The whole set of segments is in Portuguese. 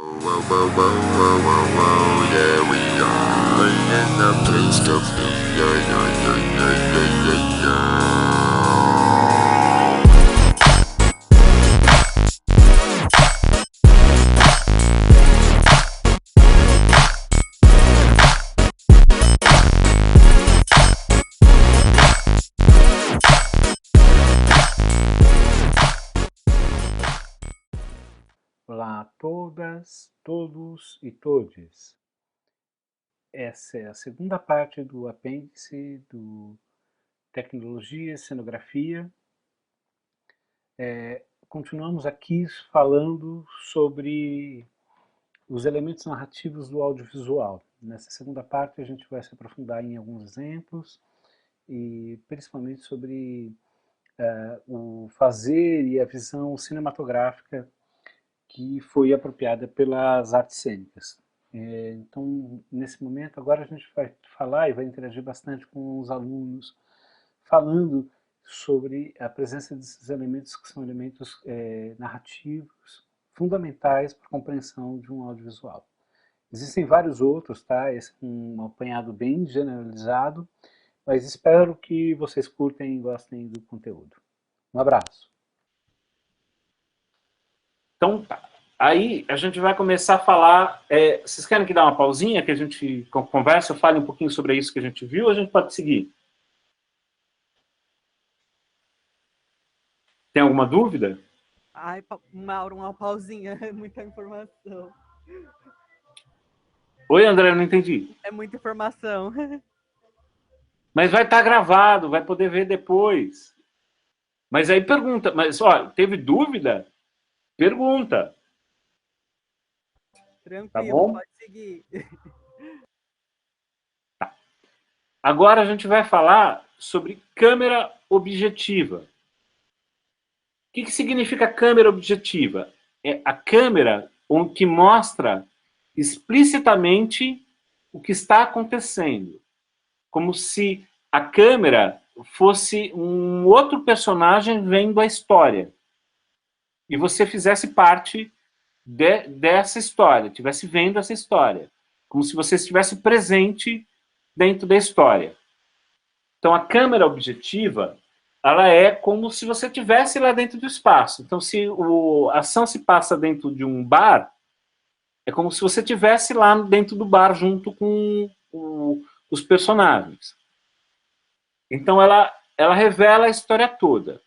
Whoa, whoa, whoa, whoa, whoa, whoa, yeah, we are in the place to be, yeah, yeah, yeah, yeah, yeah, yeah, yeah. Olá a todas, todos e todes. Essa é a segunda parte do apêndice do Tecnologia e Cenografia. Continuamos aqui falando sobre os elementos narrativos do audiovisual. Nessa segunda parte a gente vai se aprofundar em alguns exemplos e principalmente sobre o fazer e a visão cinematográfica que foi apropriada pelas artes cênicas. Então, nesse momento, agora a gente vai falar e vai interagir bastante com os alunos, falando sobre a presença desses elementos que são elementos narrativos fundamentais para a compreensão de um audiovisual. Existem vários outros, tá? Esse é um apanhado bem generalizado, mas espero que vocês curtem e gostem do conteúdo. Um abraço. Então, tá. Aí a gente vai começar a falar. Vocês querem que dá uma pausinha, que a gente conversa, fale um pouquinho sobre isso que a gente viu, ou a gente pode seguir? Tem alguma dúvida? Ai, Mauro, uma pausinha, é muita informação. Oi, André, não entendi. É muita informação. Mas vai estar gravado, vai poder ver depois. Mas aí pergunta, mas ó, teve dúvida? Pergunta. Tranquilo, tá bom? pode seguir. Tá. Agora a gente vai falar sobre câmera objetiva. O que significa câmera objetiva? É a câmera que mostra explicitamente o que está acontecendo. Como se a câmera fosse um outro personagem vendo a história. E você fizesse parte dessa história, estivesse vendo essa história. Como se você estivesse presente dentro da história. Então, a câmera objetiva, ela é como se você estivesse lá dentro do espaço. Então, se a ação se passa dentro de um bar, é como se você estivesse lá dentro do bar junto com os personagens. Então, ela revela a história toda.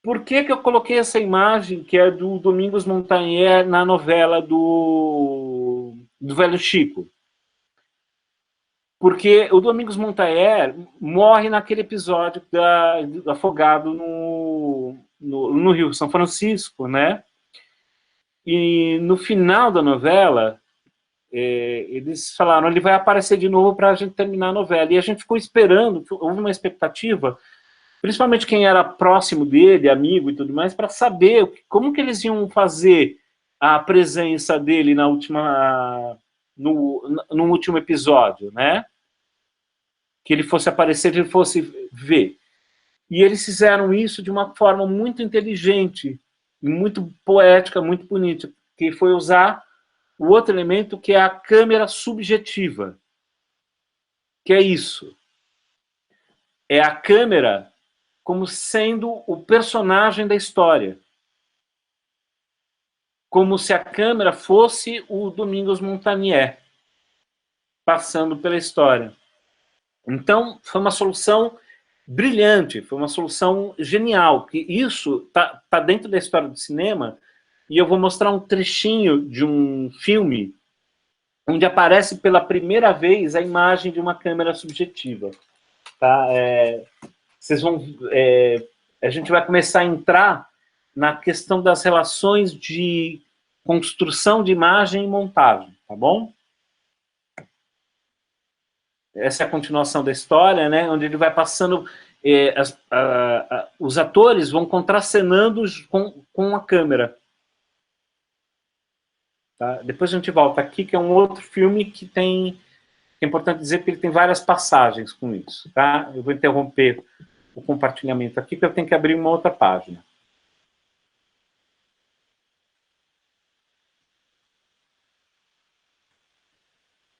Por que eu coloquei essa imagem, que é do Domingos Montanher, na novela do Velho Chico? Porque o Domingos Montanher morre naquele episódio do afogado no Rio São Francisco, né? E no final da novela, eles falaram, ele vai aparecer de novo para a gente terminar a novela. E a gente ficou esperando, houve uma expectativa, principalmente quem era próximo dele, amigo e tudo mais, para saber como que eles iam fazer a presença dele no último episódio, né? Que ele fosse aparecer, que ele fosse ver. E eles fizeram isso de uma forma muito inteligente, muito poética, muito bonita, que foi usar o outro elemento, que é a câmera subjetiva. Que é isso. É a câmera como sendo o personagem da história. Como se a câmera fosse o Domingos Montanher, passando pela história. Então, foi uma solução brilhante, foi uma solução genial, que isso tá dentro da história do cinema, e eu vou mostrar um trechinho de um filme onde aparece pela primeira vez a imagem de uma câmera subjetiva. Tá? Vocês vão... a gente vai começar a entrar na questão das relações de construção de imagem e montagem, tá bom? Essa é a continuação da história, né, onde ele vai passando, os atores vão contracenando com a câmera. Tá? Depois a gente volta aqui, que é um outro filme que tem, é importante dizer que ele tem várias passagens com isso. Tá? Eu vou interromper o compartilhamento aqui, porque eu tenho que abrir uma outra página.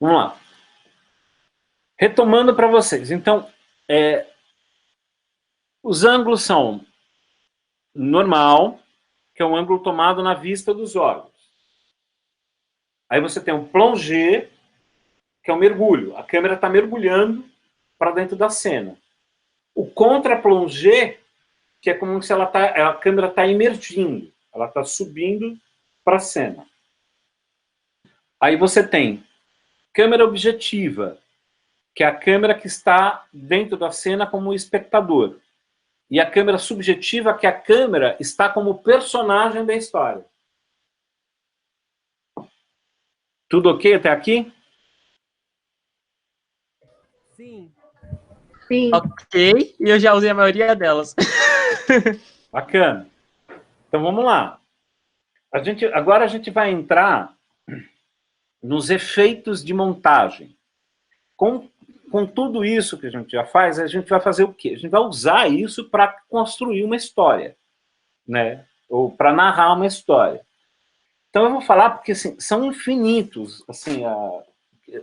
Vamos lá. Retomando para vocês. Então, os ângulos são normal, que é um ângulo tomado na vista dos olhos. Aí você tem um plongé, que é um mergulho. A câmera está mergulhando para dentro da cena. O contra-plongé, que é como se a câmera está emergindo. Ela está subindo para a cena. Aí você tem câmera objetiva, que é a câmera que está dentro da cena como espectador. E a câmera subjetiva, que a câmera está como personagem da história. Tudo ok até aqui? Sim. Sim. Ok, e eu já usei a maioria delas. Bacana. Então vamos lá. Agora a gente vai entrar nos efeitos de montagem. Com tudo isso que a gente já faz, a gente vai fazer o quê? A gente vai usar isso para construir uma história, né? Ou para narrar uma história. Então eu vou falar porque assim, são infinitos assim,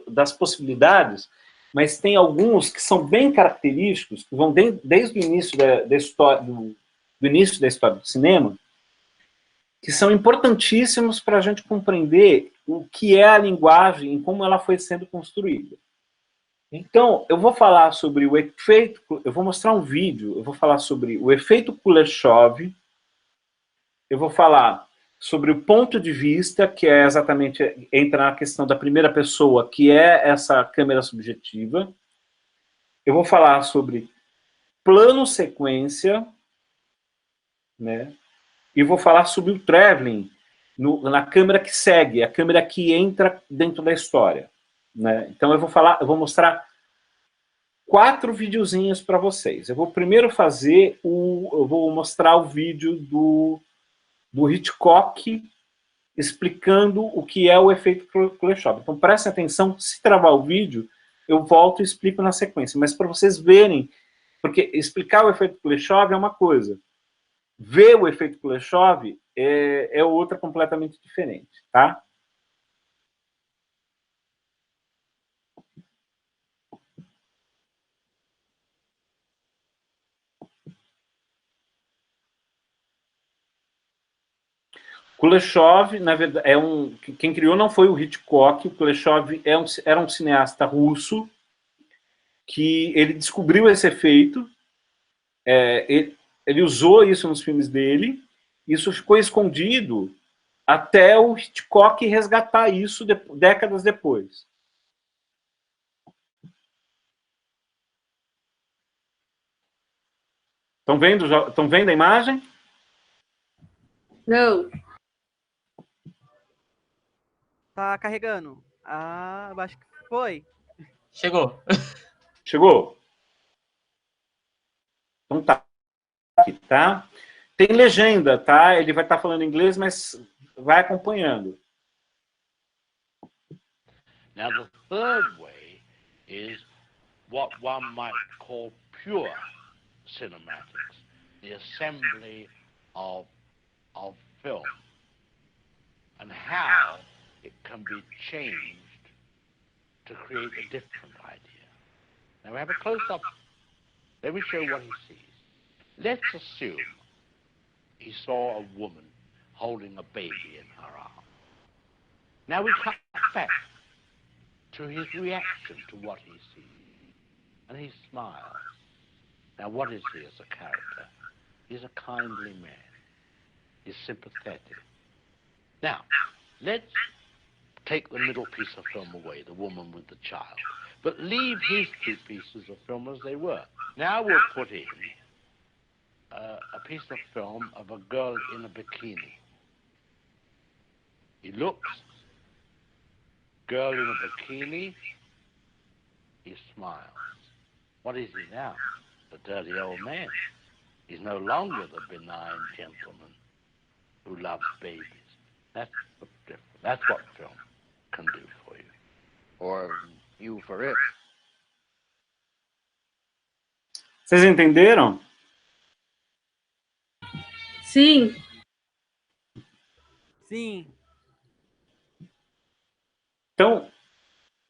das possibilidades, mas tem alguns que são bem característicos, que vão desde o início da história, do início da história do cinema, que são importantíssimos para a gente compreender o que é a linguagem e como ela foi sendo construída. Então, eu vou falar sobre o efeito, eu vou mostrar um vídeo, eu vou falar sobre o efeito Kuleshov, eu vou falar sobre o ponto de vista, que é exatamente, entra na questão da primeira pessoa, que é essa câmera subjetiva. Eu vou falar sobre plano sequência, né? E vou falar sobre o traveling na câmera que segue, a câmera que entra dentro da história, né? Então eu vou mostrar 4 videozinhos para vocês. Eu vou primeiro eu vou mostrar o vídeo do Hitchcock explicando o que é o efeito Kuleshov. Então prestem atenção, se travar o vídeo, eu volto e explico na sequência, mas para vocês verem, porque explicar o efeito Kuleshov é uma coisa, ver o efeito Kuleshov é outra completamente diferente, tá? Kuleshov, na verdade, quem criou não foi o Hitchcock. O Kuleshov era um cineasta russo que ele descobriu esse efeito, ele usou isso nos filmes dele, isso ficou escondido até o Hitchcock resgatar isso décadas depois. Estão vendo a imagem? Não. Tá carregando. Ah, acho que foi. Chegou. Chegou? Então tá. Aqui, tá? Tem legenda, tá? Ele vai estar falando inglês, mas vai acompanhando. Now, the third way is what one might call pure cinematics, the assembly of film, and how it can be changed to create a different idea. Now, we have a close-up. Let me show you what he sees. Let's assume he saw a woman holding a baby in her arms. Now we cut back to his reaction to what he sees. And he smiles. Now what is he as a character? He's a kindly man. He's sympathetic. Now, let's take the middle piece of film away, the woman with the child, but leave his 2 pieces of film as they were. Now we'll put in a piece of film of a girl in a bikini. He looks, girl in a bikini, he smiles. What is he now? The dirty old man. He's no longer the benign gentleman who loves babies. That's what's different. That's what film can do for you. Or you for it. Vocês entenderam? Sim. Sim. Então,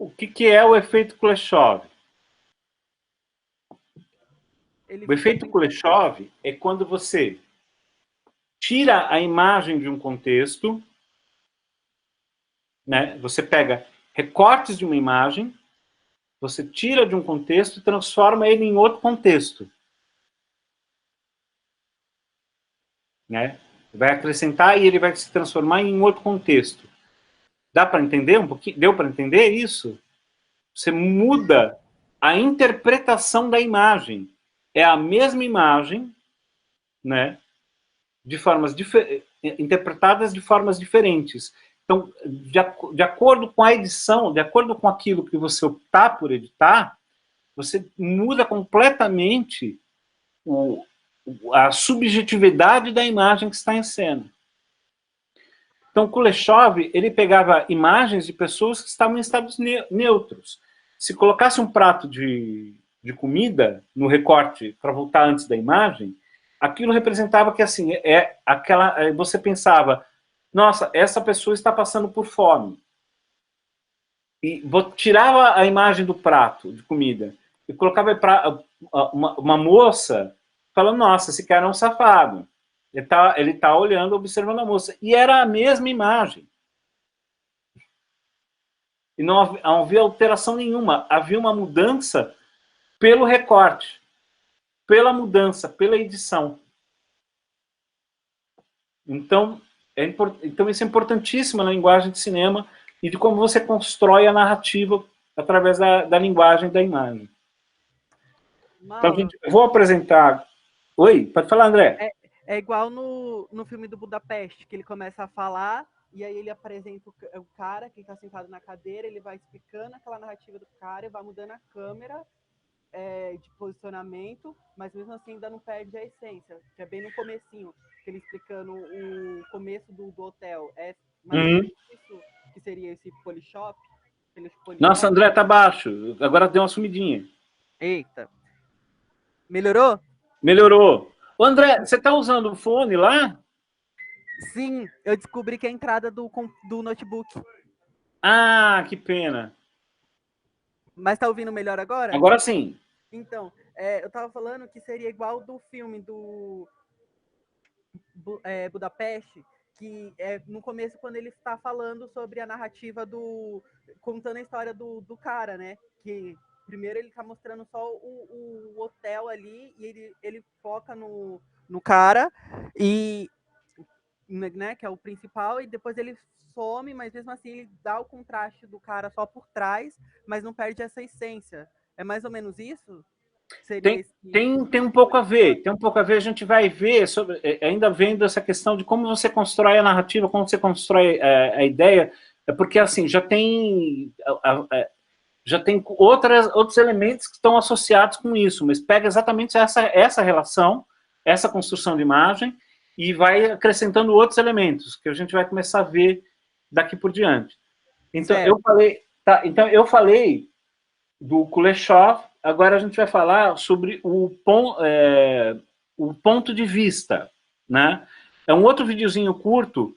O que é o efeito Kuleshov? O efeito Kuleshov é quando você tira a imagem de um contexto, né? Você pega recortes de uma imagem, você tira de um contexto e transforma ele em outro contexto, né? Vai acrescentar e ele vai se transformar em outro contexto. Dá para entender um pouquinho? Deu para entender isso? Você muda a interpretação da imagem. É a mesma imagem, né? De formas interpretadas de formas diferentes. Então, de acordo com a edição, de acordo com aquilo que você optar por editar, você muda completamente a subjetividade da imagem que está em cena. Então, Kuleshov, ele pegava imagens de pessoas que estavam em estados neutros. Se colocasse um prato de comida no recorte para voltar antes da imagem, aquilo representava que, assim, você pensava, nossa, essa pessoa está passando por fome. E tirava a imagem do prato de comida e colocava uma moça falando, nossa, esse cara é um safado. Ele tá olhando, observando a moça. E era a mesma imagem. E não havia alteração nenhuma. Havia uma mudança pelo recorte, pela mudança, pela edição. Então, isso é importantíssimo na linguagem de cinema e de como você constrói a narrativa através da linguagem da imagem. Mauro, Então, gente, eu vou apresentar... Oi, pode falar, André. É igual no filme do Budapeste, que ele começa a falar e aí ele apresenta o cara que está sentado na cadeira, ele vai explicando aquela narrativa do cara e vai mudando a câmera de posicionamento, mas mesmo assim ainda não perde a essência, que é bem no comecinho, ele explicando o começo do hotel. É mais ou menos isso que seria esse polishop? Nossa, André, tá baixo. Agora deu uma sumidinha. Eita. Melhorou? Melhorou. Ô, André, você tá usando o fone lá? Sim, eu descobri que é a entrada do notebook. Ah, que pena. Mas tá ouvindo melhor agora? Agora sim. Então, eu tava falando que seria igual do filme do Budapeste, que é no começo quando ele está falando sobre a narrativa contando a história do cara, né? Que primeiro ele tá mostrando só o hotel ali e ele foca no cara e né, que é o principal, e depois ele some, mas mesmo assim ele dá o contraste do cara só por trás, mas não perde essa essência. É mais ou menos isso? Tem um pouco a ver, a gente vai ver, ainda vendo essa questão de como você constrói a narrativa, como você constrói a ideia, porque assim, já tem outros elementos que estão associados com isso, mas pega exatamente essa relação, essa construção de imagem, e vai acrescentando outros elementos, que a gente vai começar a ver daqui por diante. Então, eu falei do Kuleshov, agora a gente vai falar sobre o ponto de vista, né? É um outro videozinho curto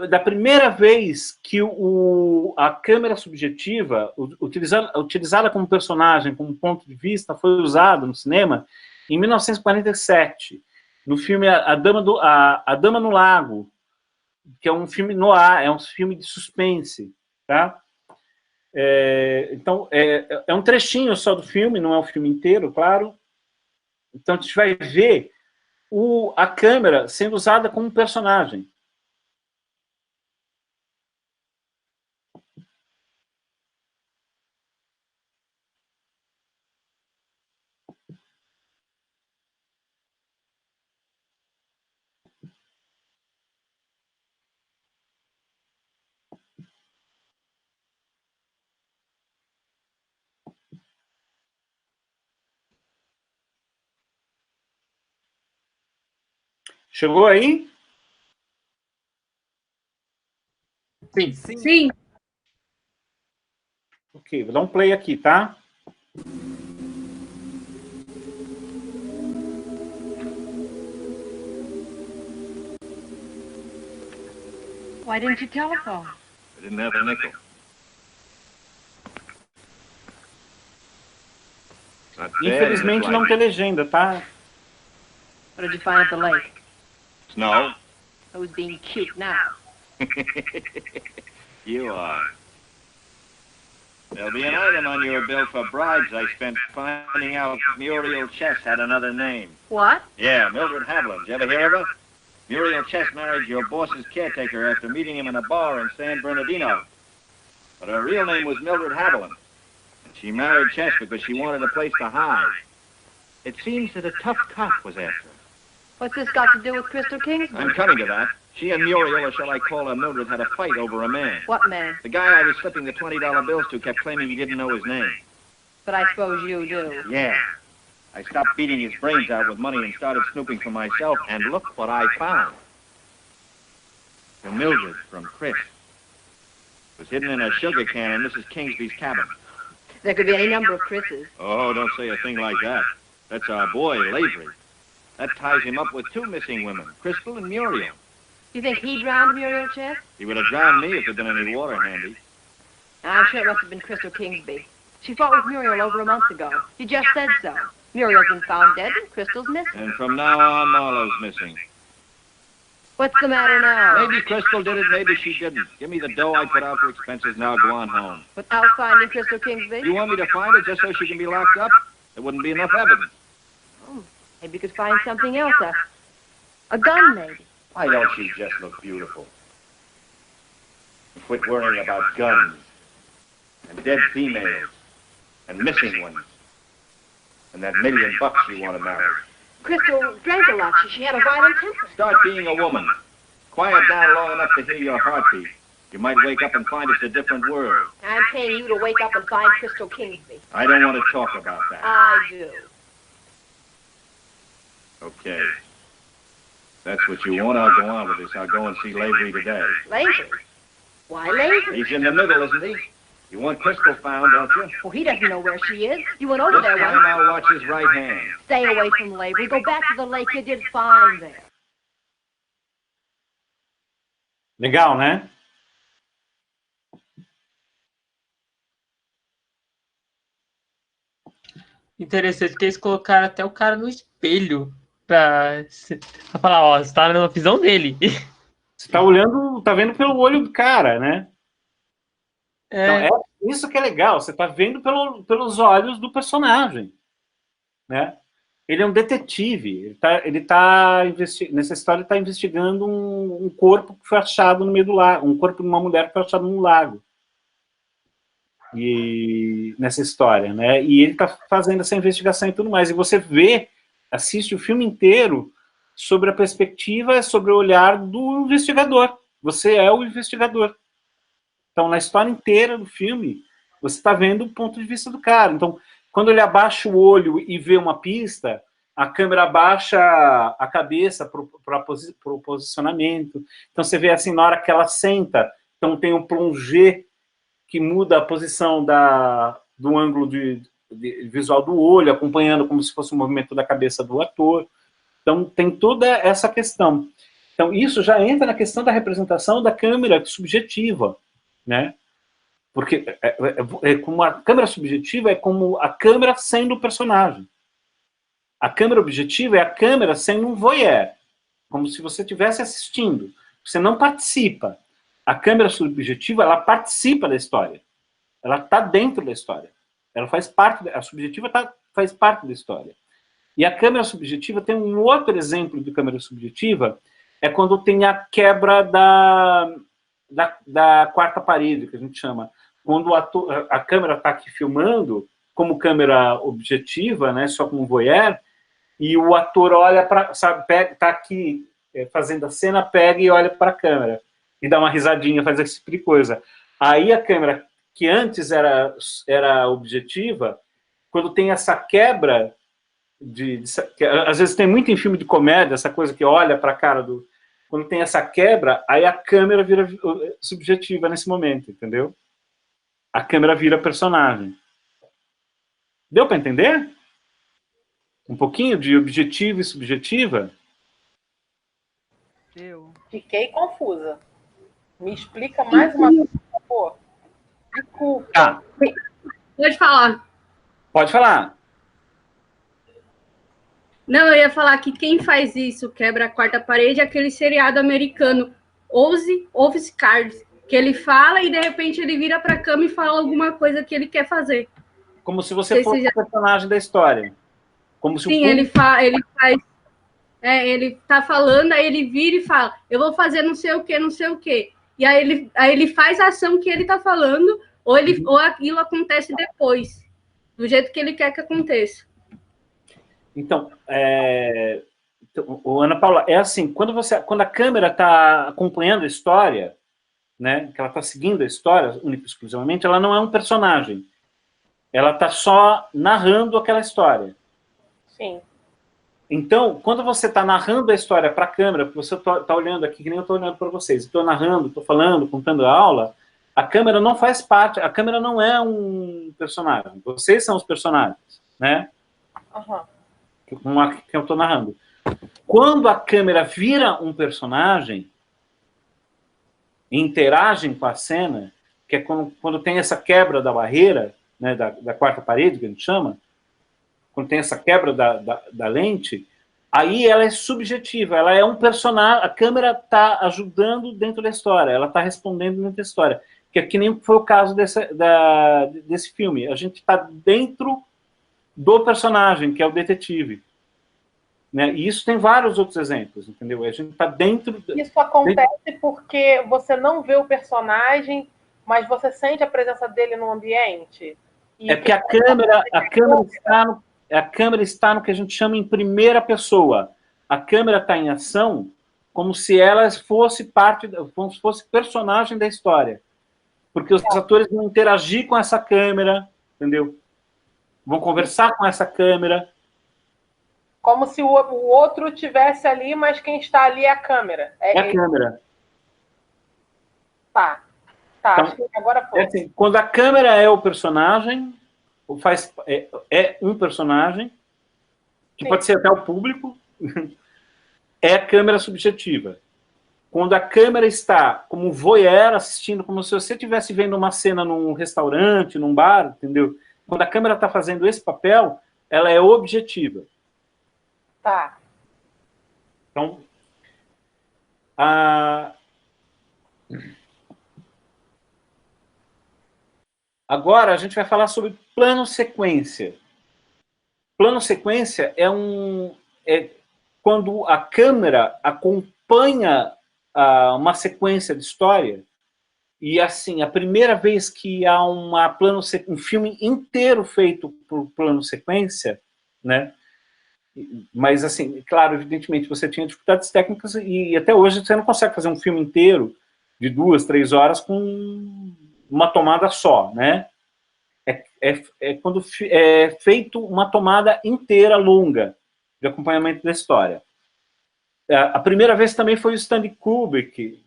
da primeira vez que a câmera subjetiva, utilizada como personagem, como ponto de vista, foi usado no cinema em 1947, no filme A Dama no Lago, que é um filme noir, é um filme de suspense, tá? Então, é um trechinho só do filme, não é o filme inteiro, claro. Então, a gente vai ver a câmera sendo usada como personagem. Chegou aí? Sim. Sim. Ok, vou dar um play aqui, tá? Why didn't you telephone? I didn't have a nickel. Infelizmente não tem legenda, tá? What did you find at the lake? Snow? Who's being cute now? You are. There'll be an item on your bill for bribes I spent finding out Muriel Chess had another name. What? Yeah, Mildred Haviland. You ever hear of her? Muriel Chess married your boss's caretaker after meeting him in a bar in San Bernardino. But her real name was Mildred Haviland. And she married Chess because she wanted a place to hide. It seems that a tough cop was after her. What's this got to do with Crystal Kingsbury? I'm coming to that. She and Muriel, or shall I call her Mildred, had a fight over a man. What man? The guy I was slipping the $20 bills to kept claiming he didn't know his name. But I suppose you do. Yeah. I stopped beating his brains out with money and started snooping for myself, and look what I found. The Mildred from Chris was hidden in a sugar can in Mrs. Kingsby's cabin. There could be any number of Chris's. Oh, don't say a thing like that. That's our boy, Lavery. That ties him up with two missing women, Crystal and Muriel. You think he drowned Muriel Chess? He would have drowned me if there'd been any water handy. I'm sure it must have been Crystal Kingsby. She fought with Muriel over a month ago. You just said so. Muriel's been found dead and Crystal's missing. And from now on, Marlowe's missing. What's the matter now? Maybe Crystal did it, maybe she didn't. Give me the dough I put out for expenses, now go on home. Without finding Crystal Kingsby? You want me to find her just so she can be locked up? There wouldn't be enough evidence. Oh, maybe you could find something else. A gun, maybe. Why don't she just look beautiful? And quit worrying about guns, and dead females, and missing ones, and that $1 million you want to marry. Crystal drank a lot. She had a violent temper. Start being a woman. Quiet down long enough to hear your heartbeat. You might wake up and find it's a different world. I'm paying you to wake up and find Crystal Kingsby. I don't want to talk about that. I do. Okay. That's what you want, I'll go on with this. I'll go and see Lavery today. Lavery? Why Lavery? He's in the middle, isn't he? You want Crystal found, don't you? Well, he doesn't know where she is. You went over This there time once. I'll watch his right hand. Stay away from Lavery. Go back to the lake. You did fine there. Legal, né? Interessante que eles colocaram até o cara no espelho pra falar, ó, você tá na visão dele. Você tá olhando, tá vendo pelo olho do cara, né? É, Então, é isso que é legal, você tá vendo pelos olhos do personagem, né? Ele é um detetive, nessa história ele tá investigando um corpo que foi achado no meio do lago, um corpo de uma mulher que foi achado no lago. E nessa história, né? E ele tá fazendo essa investigação e tudo mais. E você assiste o filme inteiro sobre a perspectiva, sobre o olhar do investigador. Você é o investigador. Então, na história inteira do filme, você está vendo o ponto de vista do cara. Então, quando ele abaixa o olho e vê uma pista, a câmera abaixa a cabeça para o posicionamento. Então, você vê assim, na hora que ela senta, então tem um plongé que muda a posição do ângulo visual do olho, acompanhando como se fosse o movimento da cabeça do ator. Então, tem toda essa questão. Então, isso já entra na questão da representação da câmera subjetiva, né? Porque como a câmera subjetiva é como a câmera sendo o personagem. A câmera objetiva é a câmera sendo um voyeur, como se você estivesse assistindo. Você não participa. A câmera subjetiva, ela participa da história. Ela está dentro da história. Ela faz parte, a subjetiva faz parte da história. E a câmera subjetiva tem um outro exemplo de câmera subjetiva, é quando tem a quebra da quarta parede, que a gente chama. Quando a câmera está aqui filmando, como câmera objetiva, né, só como voyeur, e o ator olha para, está aqui fazendo a cena, pega e olha para a câmera, e dá uma risadinha, faz esse tipo de coisa. Aí a câmera, que antes era objetiva, quando tem essa quebra, que às vezes tem muito em filme de comédia, essa coisa que olha para a cara do... Quando tem essa quebra, aí a câmera vira subjetiva nesse momento, entendeu? A câmera vira personagem. Deu para entender? Um pouquinho de objetiva e subjetiva? Eu. Fiquei confusa. Me explica mais uma vez, por favor. Desculpa. Tá. Pode falar. Pode falar. Não, eu ia falar que quem faz isso, quebra a quarta parede, é aquele seriado americano, Office Cards, que ele fala e de repente ele vira para a cama e fala alguma coisa que ele quer fazer. Como se você fosse já... o personagem da história. Como se Sim, o ele faz... ele tá falando, aí ele vira e fala, eu vou fazer não sei o que, não sei o que. E aí ele faz a ação que ele tá falando, ou aquilo acontece depois, do jeito que ele quer que aconteça. Então, Ana Paula, é assim, quando a câmera está acompanhando a história, né, que ela está seguindo a história única e exclusivamente, ela não é um personagem. Ela está só narrando aquela história. Sim. Então, quando você está narrando a história para a câmera, porque você está olhando aqui, que nem eu estou olhando para vocês, estou narrando, estou falando, contando a aula, a câmera não faz parte, a câmera não é um personagem. Vocês são os personagens, né? Uhum. Que eu estou narrando. Quando a câmera vira um personagem, interagem com a cena, que é quando tem essa quebra da barreira, né, da quarta parede, que a gente chama, quando tem essa quebra da lente, aí ela é subjetiva, ela é um personagem, a câmera está ajudando dentro da história, ela está respondendo dentro da história, que é que nem foi o caso desse filme, a gente está dentro do personagem, que é o detetive. Né? E isso tem vários outros exemplos, entendeu? A gente está dentro... Isso acontece porque você não vê o personagem, mas você sente a presença dele no ambiente? É porque a câmera está no que a gente chama em primeira pessoa. A câmera está em ação como se ela fosse como se fosse personagem da história. Porque os atores vão interagir com essa câmera, entendeu? Vão conversar com essa câmera. Como se o outro estivesse ali, mas quem está ali é a câmera. É a câmera. Tá, então, acho que agora foi. Assim, quando a câmera é o personagem, é um personagem, que Sim. Pode ser até o público, é a câmera subjetiva. Quando a câmera está como voyeur assistindo, como se você estivesse vendo uma cena num restaurante, num bar, entendeu? Quando a câmera está fazendo esse papel, ela é objetiva. Tá. Então, agora a gente vai falar sobre plano sequência. Plano sequência é quando a câmera acompanha uma sequência de história e, assim, a primeira vez que há um filme inteiro feito por plano sequência, né? Mas, assim, claro, evidentemente, você tinha dificuldades técnicas e até hoje você não consegue fazer um filme inteiro de 2, 3 horas com uma tomada só, né? Quando é feito uma tomada inteira longa de acompanhamento da história. A primeira vez também foi o Stanley Kubrick,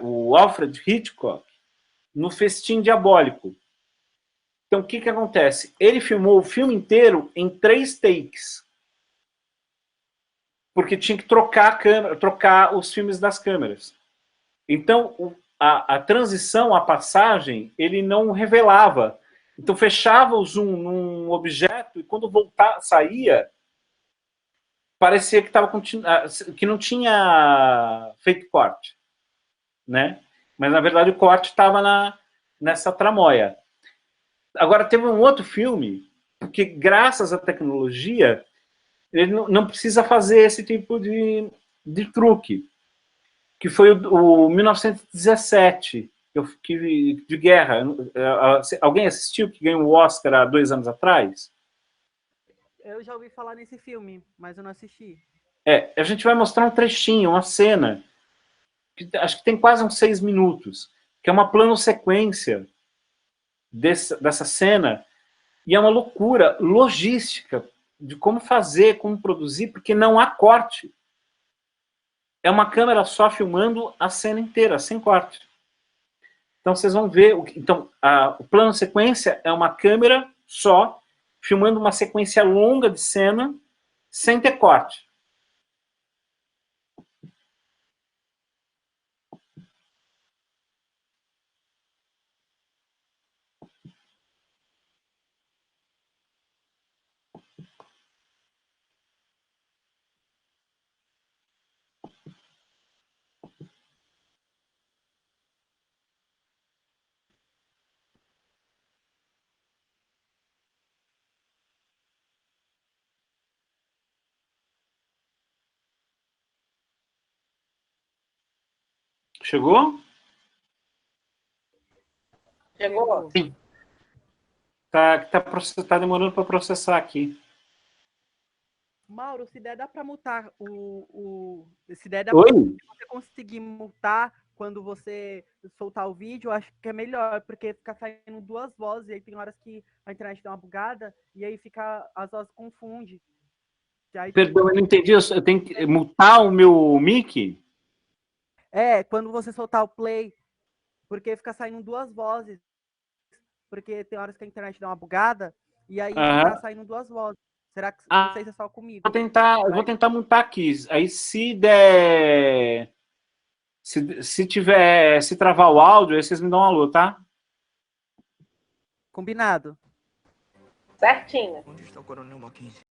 o Alfred Hitchcock, no Festim Diabólico. Então, o que acontece? Ele filmou o filme inteiro em 3 takes. Porque tinha que trocar os filmes das câmeras. Então, a transição, a passagem, ele não revelava. Então, fechava o zoom num objeto e quando saía, parecia que não tinha feito corte. Né? Mas, na verdade, o corte estava nessa tramóia. Agora, teve um outro filme, porque graças à tecnologia, ele não precisa fazer esse tipo de truque, que foi o 1917, de guerra. Alguém assistiu, que ganhou o Oscar há 2 anos atrás? Eu já ouvi falar nesse filme, mas eu não assisti. A gente vai mostrar um trechinho, uma cena, que acho que tem quase uns 6 minutos, que é uma plano sequência dessa cena, e é uma loucura logística de como fazer, como produzir, porque não há corte. É uma câmera só filmando a cena inteira, sem corte. Então vocês vão ver, o plano sequência é uma câmera só, filmando uma sequência longa de cena, sem ter corte. Chegou? Chegou? Sim. Tá demorando para processar aqui. Mauro, se der, dá para mutar se der, dá Oi? pra você conseguir mutar quando você soltar o vídeo, eu acho que é melhor, porque fica saindo duas vozes, e aí tem horas que a internet dá uma bugada, e aí as vozes confundem. E aí, Perdão, eu não entendi. Eu tenho que mutar o meu mic? quando você soltar o play, porque fica saindo duas vozes, porque tem horas que a internet dá uma bugada, e aí fica saindo duas vozes. Será que, não sei se é só comigo. Eu vou tentar mutar aqui. Aí se der... Se travar o áudio, aí vocês me dão um alô, tá? Combinado. Certinho. Onde está o Coronel Mackenzie?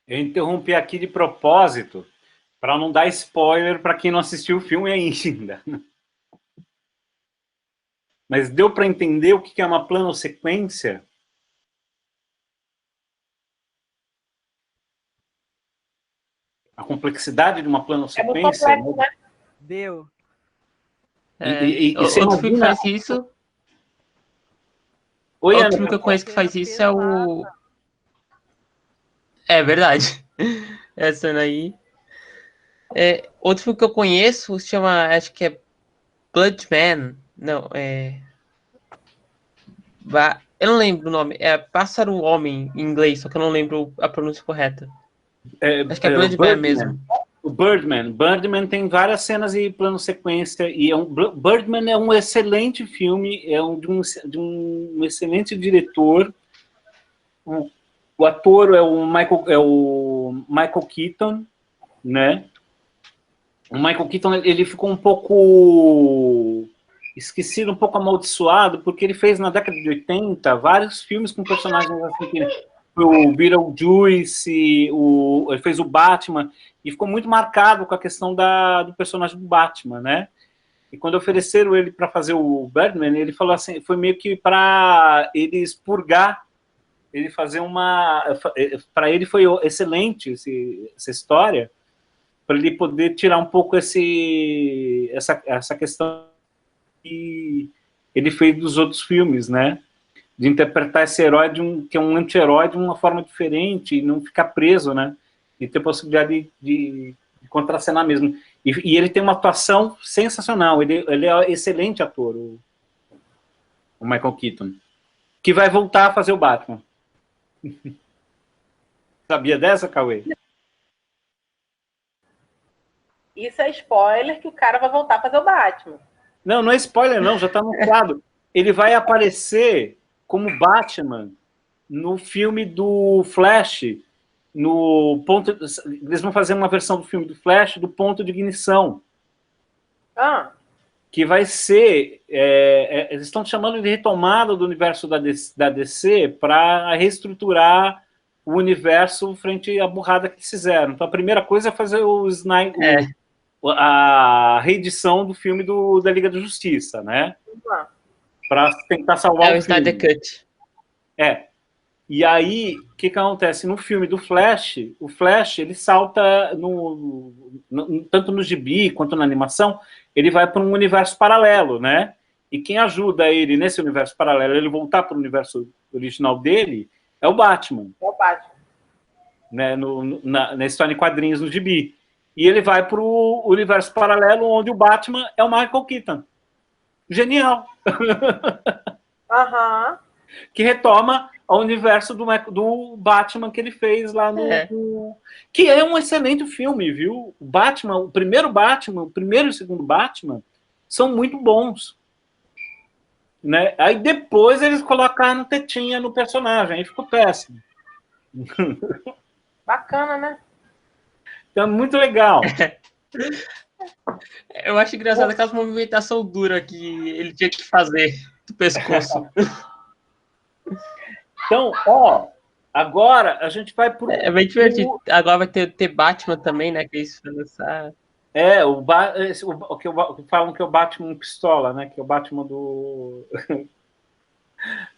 Eu interrompi aqui de propósito para não dar spoiler para quem não assistiu o filme ainda. Mas deu para entender o que é uma planosequência? A complexidade de uma planosequência? É muito complexo, né? Deu. Outro filme que faz isso... Oi, outro Ana. filme que eu conheço que faz isso é o... É verdade. Essa aí. Outro filme que eu conheço se chama, acho que é Bloodman. Não, eu não lembro o nome. É Pássaro Homem em inglês, só que eu não lembro a pronúncia correta. Acho que é Bloodman mesmo. O Birdman. Birdman tem várias cenas e plano sequência. E Birdman é um excelente filme, de um excelente diretor. O ator é o Michael Keaton, né? O Michael Keaton, ele ficou um pouco esquecido, um pouco amaldiçoado, porque ele fez na década de 80 vários filmes com personagens assim, o Beetlejuice, ele fez o Batman, e ficou muito marcado com a questão do personagem do Batman, né? E quando ofereceram ele para fazer o Birdman, ele falou assim, foi meio que para ele expurgar, ele fazer para ele foi excelente essa história, para ele poder tirar um pouco essa questão que ele fez dos outros filmes, né? De interpretar esse herói que é um anti-herói de uma forma diferente e não ficar preso, né? E ter possibilidade de contracenar mesmo. E ele tem uma atuação sensacional. Ele é excelente ator, o Michael Keaton, que vai voltar a fazer o Batman. Sabia dessa, Cauê? Isso é spoiler que o cara vai voltar a fazer o Batman. Não, não é spoiler não, já está anunciado. Ele vai aparecer como Batman no filme do Flash, eles vão fazer uma versão do filme do Flash do ponto de ignição. Que vai ser, eles estão chamando de retomada do universo da DC para reestruturar o universo frente à burrada que fizeram. Então a primeira coisa é fazer a reedição do filme da Liga da Justiça, né? Para tentar salvar o Snyder Cut. E aí, o que acontece? No filme do Flash, o Flash, ele salta, tanto no gibi quanto na animação, ele vai para um universo paralelo, né? E quem ajuda ele nesse universo paralelo, ele voltar para o universo original dele, é o Batman. É o Batman. Né? Na história em quadrinhos, no gibi. E ele vai para o universo paralelo, onde o Batman é o Michael Keaton. Genial! Que retoma ao universo do Batman que ele fez lá que é um excelente filme, viu? O Batman, o primeiro e o segundo Batman são muito bons. Né? Aí depois eles colocaram tetinha no personagem, aí ficou péssimo. Bacana, né? Então, muito legal. Eu acho engraçado aquela movimentação dura que ele tinha que fazer do pescoço. Então, agora a gente vai pro... É bem divertido. Agora vai ter Batman também, né? Que isso vai lançar. O que falam que é o Batman pistola, né? Que é o Batman do...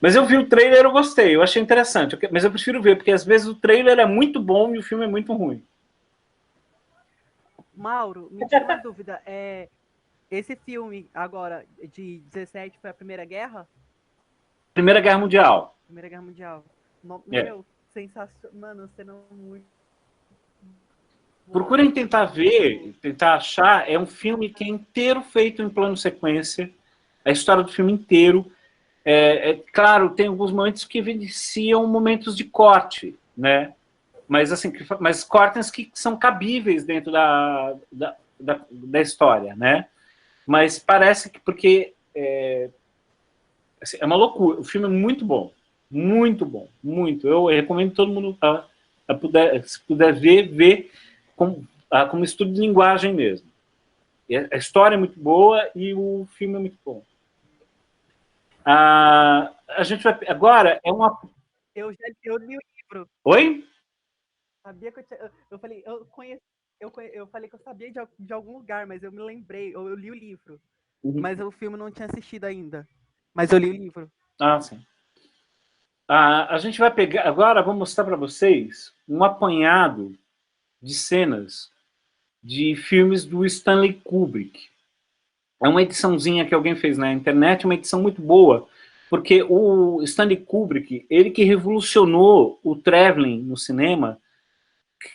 Mas eu vi o trailer, eu gostei, eu achei interessante. Mas eu prefiro ver, porque às vezes o trailer é muito bom e o filme é muito ruim. Mauro, me tira uma dúvida. Esse filme agora, de 17, foi a Primeira Guerra? Primeira Guerra Mundial. Primeira Guerra Mundial. É. Meu, sensacional. Mano, você não muito. Procurem tentar ver, tentar achar. É um filme que é inteiro feito em plano sequência. A história do filme inteiro. Claro, tem alguns momentos que evidenciam momentos de corte, né? Mas, assim, mas cortes que são cabíveis dentro da história, né? Mas parece que porque assim, é uma loucura. O filme é muito bom, muito. Eu recomendo todo mundo se puder ver como estudo de linguagem mesmo. A história é muito boa e o filme é muito bom. A gente vai agora Eu li o livro. Oi? Sabia que eu falei, eu falei que eu sabia de algum lugar, mas eu me lembrei, eu li o livro. Mas o filme não tinha assistido ainda. Mas eu li o livro. Sim. A gente vai pegar agora, vou mostrar para vocês um apanhado de cenas de filmes do Stanley Kubrick. É uma ediçãozinha que alguém fez na internet, uma edição muito boa, porque o Stanley Kubrick, ele que revolucionou o traveling no cinema,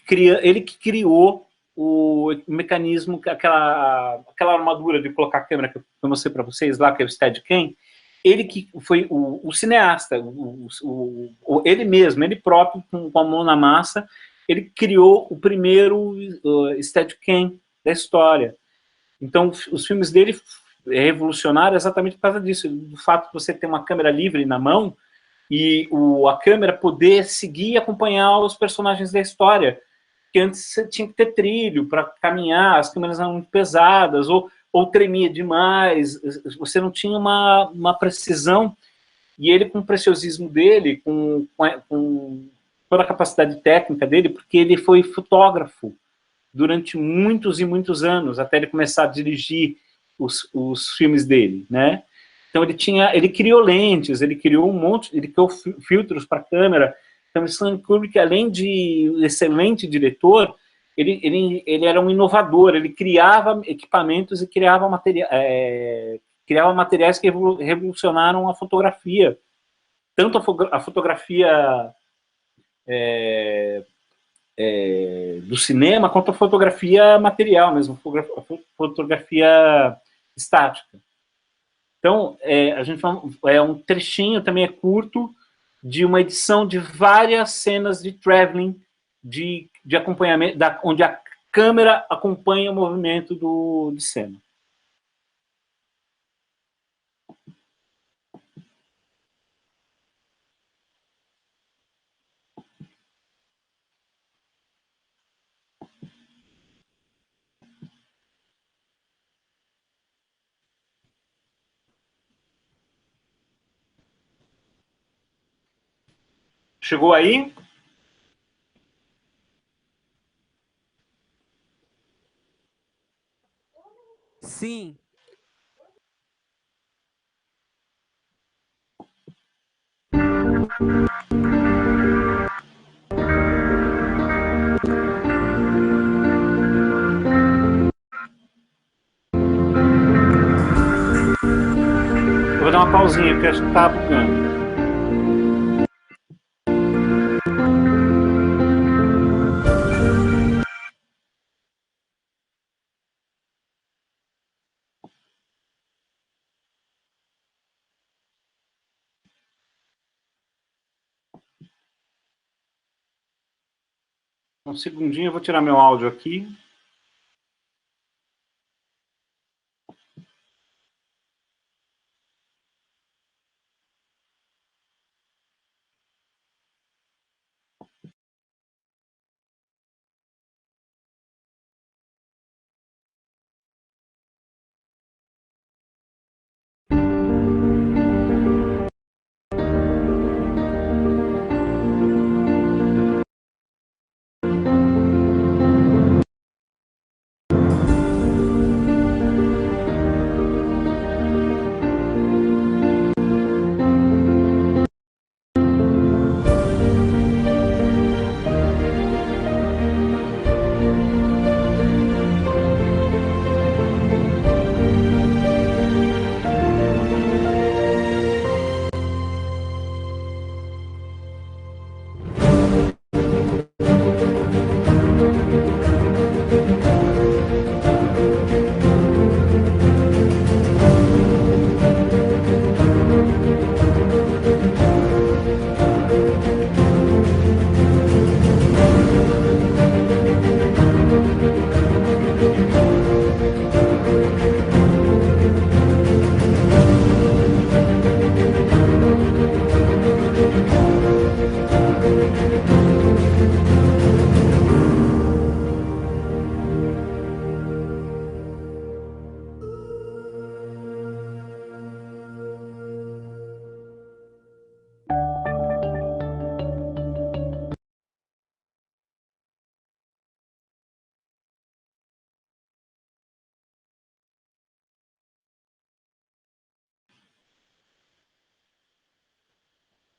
ele que criou o mecanismo, aquela armadura de colocar a câmera que eu mostrei para vocês lá, que é o Steadicam, ele que foi o cineasta, ele mesmo, ele próprio, com a mão na massa, ele criou o primeiro Steadicam da história. Então, os filmes dele revolucionaram exatamente por causa disso, do fato de você ter uma câmera livre na mão e a câmera poder seguir e acompanhar os personagens da história, que antes você tinha que ter trilho para caminhar, as câmeras eram muito pesadas, ou tremia demais, você não tinha uma precisão, e ele, com o preciosismo dele, com toda a capacidade técnica dele, porque ele foi fotógrafo durante muitos e muitos anos, até ele começar a dirigir os filmes dele, né? Então ele criou lentes, ele criou ele criou filtros para câmera. Então, o Stanley Kubrick, além de excelente diretor, ele era um inovador, ele criava equipamentos e criava materiais que revolucionaram a fotografia. Tanto a fotografia do cinema, quanto a fotografia material mesmo, a fotografia estática. Então, a gente um trechinho, também é curto, de uma edição de várias cenas de traveling, de acompanhamento, onde a câmera acompanha o movimento de cena. Chegou aí? Sim. Eu vou dar uma pausinha, porque acho que tá bugando. Um segundinho, eu vou tirar meu áudio aqui.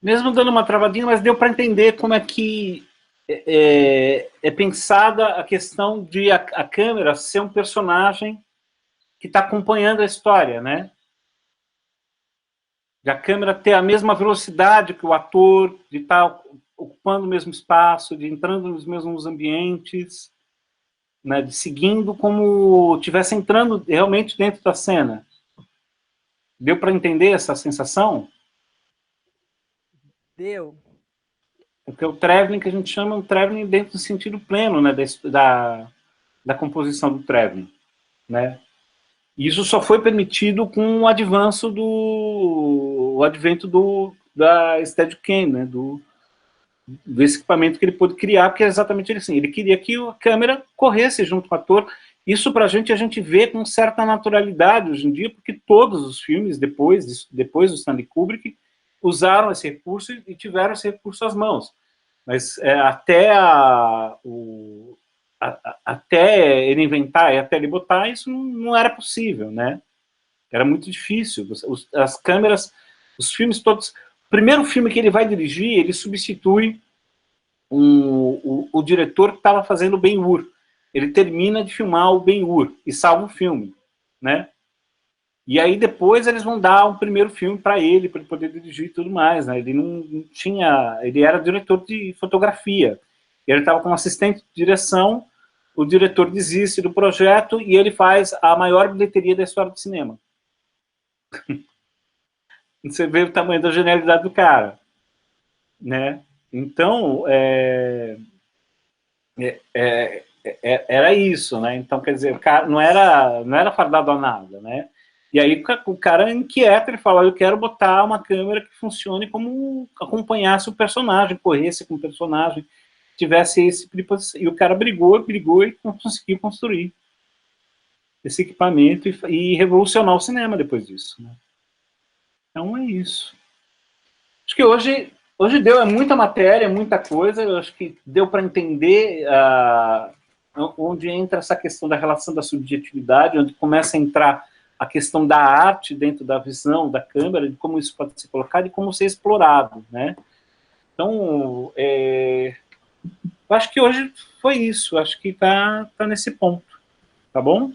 Mesmo dando uma travadinha, mas deu para entender como é que é pensada a questão de a câmera ser um personagem que está acompanhando a história, né? De a câmera ter a mesma velocidade que o ator, de estar ocupando o mesmo espaço, de entrando nos mesmos ambientes, né? De seguindo como estivesse entrando realmente dentro da cena. Deu para entender essa sensação? Deu. Porque o traveling que a gente chama um traveling dentro do sentido pleno, né, da composição do traveling, né? E isso só foi permitido com o advento da Steadicam, né, desse equipamento que ele pôde criar, porque é exatamente assim, ele queria que a câmera corresse junto com o ator. Isso pra gente, a gente vê com certa naturalidade hoje em dia, porque todos os filmes, depois do Stanley Kubrick, usaram esse recurso e tiveram esse recurso às mãos. Mas até ele inventar e até ele botar, isso não era possível, né? Era muito difícil. As câmeras, os filmes todos... O primeiro filme que ele vai dirigir, ele substitui o diretor que estava fazendo o Ben-Hur. Ele termina de filmar o Ben-Hur e salva o filme, né? E aí depois eles vão dar um primeiro filme para ele poder dirigir e tudo mais, né? Ele não tinha... Ele era diretor de fotografia. Ele estava com um assistente de direção, o diretor desiste do projeto e ele faz a maior bilheteria da história do cinema. Você vê o tamanho da genialidade do cara, né? Então, era isso, né? Então, quer dizer, o cara não era fardado a nada, né? E aí o cara inquieto, ele fala, eu quero botar uma câmera que funcione como acompanhasse o personagem, corresse com o personagem, tivesse esse... E o cara brigou e conseguiu construir esse equipamento e revolucionar o cinema depois disso, né? Então é isso. Acho que hoje deu, muita matéria, muita coisa, eu acho que deu para entender onde entra essa questão da relação da subjetividade, onde começa a entrar a questão da arte dentro da visão da câmera, de como isso pode ser colocado e como ser explorado, né? Então, eu acho que hoje foi isso, acho que tá nesse ponto, tá bom?